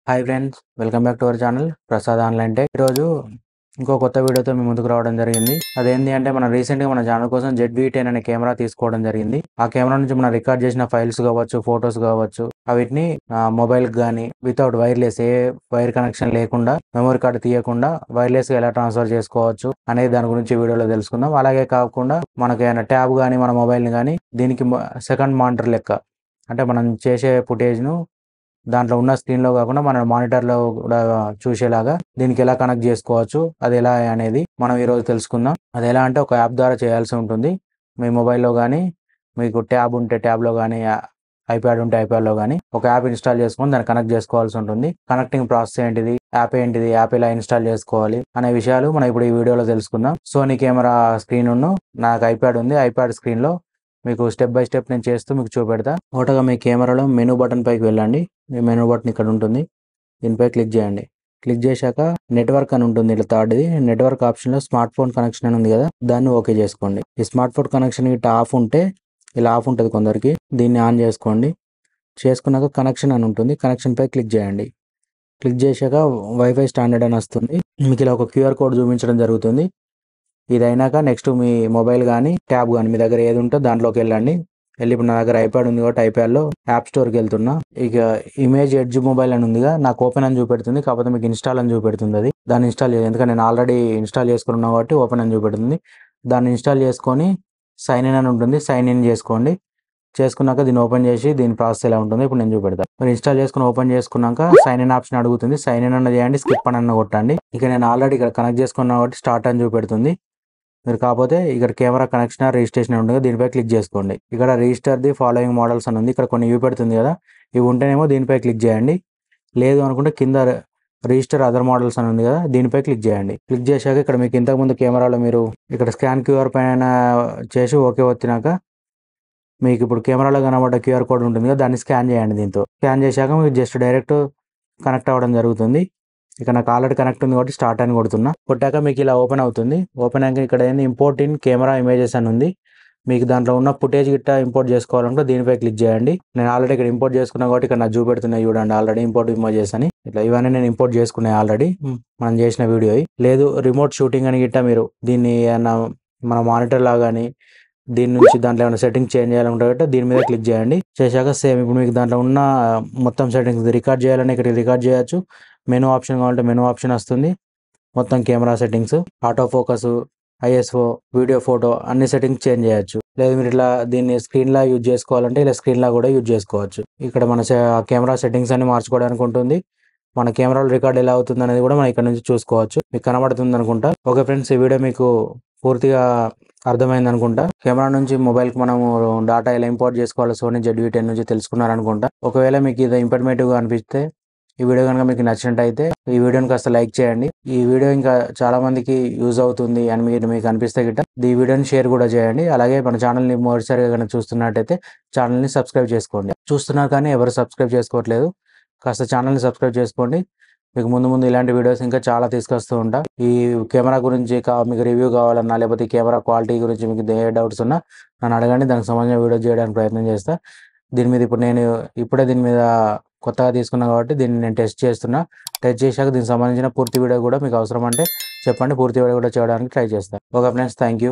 Hi friends, welcome back to our channel Prasad online tech. ఈరోజు ఇంకో కొత్త వీడియోతో మీ ముందుకు రావడం జరిగింది. అదేంటి అంటే మన రీసెంట్గా మన ఛానల్ కోసం ZV-10 అనే కెమెరా తీసుకోవడం జరిగింది. ఆ కెమెరా నుంచి మనం రికార్డ్ చేసిన ఫైల్స్ కావచ్చు, ఫొటోస్ కావచ్చు, వీటిని మొబైల్కి కానీ వితౌట్ వైర్లెస్, ఏ వైర్ కనెక్షన్ లేకుండా, మెమరీ కార్డు తీయకుండా వైర్లెస్గా ఎలా ట్రాన్స్ఫర్ చేసుకోవచ్చు అనేది దాని గురించి వీడియోలో తెలుసుకుందాం. అలాగే కాకుండా మనకి ఏమైనా ట్యాబ్ కానీ మన మొబైల్ని కానీ దీనికి సెకండ్ మానిటర్ లెక్క, అంటే మనం చేసే ఫుటేజ్ను దాంట్లో ఉన్న స్క్రీన్లో కాకుండా మన మానిటర్లో కూడా చూసేలాగా దీనికి ఎలా కనెక్ట్ చేసుకోవచ్చు, అది ఎలా అనేది మనం ఈరోజు తెలుసుకుందాం. అది ఎలా అంటే ఒక యాప్ ద్వారా చేయాల్సి ఉంటుంది. మీ మొబైల్లో కానీ, మీకు ట్యాబ్ ఉంటే ట్యాబ్లో కానీ, ఐప్యాడ్ ఉంటే ఐప్యాడ్లో కానీ ఒక యాప్ ఇన్స్టాల్ చేసుకొని దాన్ని కనెక్ట్ చేసుకోవాల్సి ఉంటుంది. కనెక్టింగ్ ప్రాసెస్ ఏంటిది, యాప్ ఏంటిది, యాప్ ఎలా ఇన్స్టాల్ చేసుకోవాలి అనే విషయాలు మనం ఇప్పుడు ఈ వీడియోలో తెలుసుకుందాం. సోనీ కెమెరా స్క్రీన్ నాకు ఐప్యాడ్ ఉంది. ఐప్యాడ్ స్క్రీన్లో మీకు స్టెప్ బై స్టెప్ నేను చేస్తూ మీకు చూపెడతా. ఒకటిగా మీ కెమెరాలో మెనూ బటన్ పైకి వెళ్ళండి. మీ మెనూ బటన్ ఇక్కడ ఉంటుంది, దీనిపై క్లిక్ చేయండి. క్లిక్ చేశాక నెట్వర్క్ అని ఉంటుంది, ఇట్లా థర్డ్ది నెట్వర్క్ ఆప్షన్లో స్మార్ట్ ఫోన్ కనెక్షన్ అని ఉంది కదా, దాన్ని ఓకే చేసుకోండి. ఈ స్మార్ట్ ఫోన్ కనెక్షన్ ఇట్లా ఆఫ్ ఉంటే, ఇలా ఆఫ్ ఉంటుంది కొందరికి, దీన్ని ఆన్ చేసుకోండి. చేసుకున్నాక కనెక్షన్ అని ఉంటుంది, కనెక్షన్ పై క్లిక్ చేయండి. క్లిక్ చేశాక వైఫై స్టాండర్డ్ అని వస్తుంది. మీకు ఇలా ఒక QR కోడ్ చూపించడం జరుగుతుంది. ఇది అయినాక నెక్స్ట్ మీ మొబైల్ కానీ ట్యాబ్ కానీ మీ దగ్గర ఏది ఉంటే దాంట్లోకి వెళ్ళండి. ఇప్పుడు నా దగ్గర ఐప్యాడ్ ఉంది కాబట్టి ఐప్యాడ్లో యాప్ స్టోర్కి వెళ్తున్నా. ఇక ఇమేజ్ ఎడ్జ్ మొబైల్ అని ఉందిగా, నాకు ఓపెన్ అని చూపెడుతుంది, కాకపోతే మీకు ఇన్స్టాల్ అని చూపెడుతుంది. అది దాన్ని ఇన్స్టాల్ చేయాలి, ఎందుకంటే నేను ఆల్రెడీ ఇన్స్టాల్ చేసుకున్నాను కాబట్టి ఓపెన్ అని చూపెడుతుంది. దాన్ని ఇన్స్టాల్ చేసుకొని సైన్ ఇన్ అని ఉంటుంది, సైన్ ఇన్ చేసుకోండి. చేసుకున్నాక దీన్ని ఓపెన్ చేసి దీని ప్రాసెస్ ఎలా ఉంటుంది ఇప్పుడు నేను చూపెడతాను. మీరు ఇన్స్టాల్ చేసుకుని ఓపెన్ చేసుకున్నాక సైన్ ఇన్ ఆప్షన్ అడుగుతుంది, సైన్ ఇన్ అన్న చేయండి, స్కిప్ అని కొట్టండి. ఇక నేను ఆల్రెడీ ఇక్కడ కనెక్ట్ చేసుకున్నా కాబట్టి స్టార్ట్ అని చూపెడుతుంది. మీరు కాకపోతే ఇక్కడ కెమెరా కనెక్షన్ రిజిస్ట్రేషన్ ఉంటుంది, దీనిపై క్లిక్ చేసుకోండి. ఇక్కడ రిజిస్టర్ ది ఫాలోయింగ్ మోడల్స్ అని ఉంది, ఇక్కడ కొన్ని చూపెడుతుంది కదా, ఇవి ఉంటేనేమో దీనిపై క్లిక్ చేయండి. లేదు అనుకుంటే కింద రిజిస్టర్ అదర్ మోడల్స్ అని ఉంది కదా, దీనిపై క్లిక్ చేయండి. క్లిక్ చేశాక ఇక్కడ మీకు ఇంతకుముందు కెమెరాలో మీరు ఇక్కడ స్కాన్ QR పైన చేసి ఓకే వచ్చినాక మీకు ఇప్పుడు కెమెరాలో కనబడ్డ QR కోడ్ ఉంటుంది కదా, దాన్ని స్కాన్ చేయండి. దీంతో స్కాన్ చేశాక మీకు జస్ట్ డైరెక్ట్ కనెక్ట్ అవ్వడం జరుగుతుంది. ఇక నాకు ఆల్రెడీ కనెక్ట్ ఉంది కాబట్టి స్టార్ట్ అని కొడుతున్నా. కొట్టాక మీకు ఇలా ఓపెన్ అవుతుంది. ఓపెన్ అయ్యాక ఇక్కడ ఏంది ఇంపోర్ట్ ఇన్ కెమెరా ఇమేజెస్ అని ఉంది. మీకు దాంట్లో ఉన్న ఫుటేజ్ గిట్ట ఇంపోర్ట్ చేసుకోవాలంటే దీనిపై క్లిక్ చేయండి. నేను ఆల్రెడీ ఇక్కడ ఇంపోర్ట్ చేసుకున్నా కాబట్టి ఇక్కడ నాకు చూపెడుతున్నాయి చూడండి, ఆల్రెడీ ఇంపోర్ట్ ఇమేజెస్ అని. ఇట్లా ఇవన్నీ నేను ఇంపోర్ట్ చేసుకున్నాయి ఆల్రెడీ, మనం చేసిన వీడియో. లేదు రిమోట్ షూటింగ్ అని గిట్ట మీరు దీన్ని మన మానిటర్ లాగా కానీ దీని నుంచి దాంట్లో ఏమైనా సెట్టింగ్ చేంజ్ చేయాలనుకుంటే దీని మీద క్లిక్ చేయండి. చేశాక సేమ్ ఇప్పుడు మీకు దాంట్లో ఉన్న మొత్తం సెట్టింగ్స్ రికార్డ్ చేయాలని ఇక్కడ రికార్డ్ చేయొచ్చు. మెనూ ఆప్షన్ కావాలంటే మెనూ ఆప్షన్ వస్తుంది. మొత్తం camera settings, auto focus, ISO, video, photo అన్ని సెట్టింగ్స్ చేంజ్ చేయొచ్చు. లేదు మీరు ఇట్లా దీన్ని స్క్రీన్లా యూజ్ చేసుకోవాలంటే ఇలా స్క్రీన్లా కూడా యూజ్ చేసుకోవచ్చు. ఇక్కడ మన కెమెరా సెట్టింగ్స్ అన్ని మార్చుకోవడానికి ఉంటుంది. మన కెమెరాలో రికార్డ్ ఎలా అవుతుంది అనేది కూడా మనం ఇక్కడ నుంచి చూసుకోవచ్చు. మీకు కనబడుతుంది అనుకుంటా. ఓకే ఫ్రెండ్స్, ఈ వీడియో మీకు పూర్తిగా అర్థమైంది అనుకుంటా. కెమెరా నుంచి మొబైల్కి మనము డాటా ఎలా ఇంపోర్ట్ చేసుకోవాలో సోనీ ZV-10 నుంచి తెలుసుకున్నారనుకుంటా. ఒకవేళ మీకు ఇది ఇన్ఫర్మేటివ్గా అనిపిస్తే, ఈ వీడియో కనుక మీకు నచ్చినట్టయితే ఈ వీడియోని కాస్త లైక్ చేయండి. ఈ వీడియో ఇంకా చాలా మందికి యూజ్ అవుతుంది అని మీకు అనిపిస్తే గిట్ట ఈ వీడియోని షేర్ కూడా చేయండి. అలాగే మన ఛానల్ని మొదటిసారిగా కనుక చూస్తున్నట్టయితే ఛానల్ని సబ్స్క్రైబ్ చేసుకోండి. చూస్తున్నారు కానీ ఎవరు సబ్స్క్రైబ్ చేసుకోవట్లేదు, కాస్త ఛానల్ని సబ్స్క్రైబ్ చేసుకోండి. మీకు ముందు ఇలాంటి వీడియోస్ ఇంకా చాలా తీసుకొస్తూ ఉంటా. ఈ కెమెరా గురించి మీకు రివ్యూ కావాలన్నా, లేకపోతే ఈ కెమెరా క్వాలిటీ గురించి మీకు ఏ డౌట్స్ ఉన్నా నన్ను అడగండి, దానికి సంబంధించిన వీడియో చేయడానికి ప్రయత్నం చేస్తా. దీని మీద ఇప్పుడు నేను దీని మీద కొత్తగా తీసుకున్నా కాబట్టి దీన్ని నేను టెస్ట్ చేస్తున్నా. టెస్ట్ చేశాక దీనికి సంబంధించిన పూర్తి వీడియో కూడా మీకు అవసరం అంటే చెప్పండి, పూర్తి వీడియో కూడా చేయడానికి ట్రై చేస్తాను. Okay friends, thank you.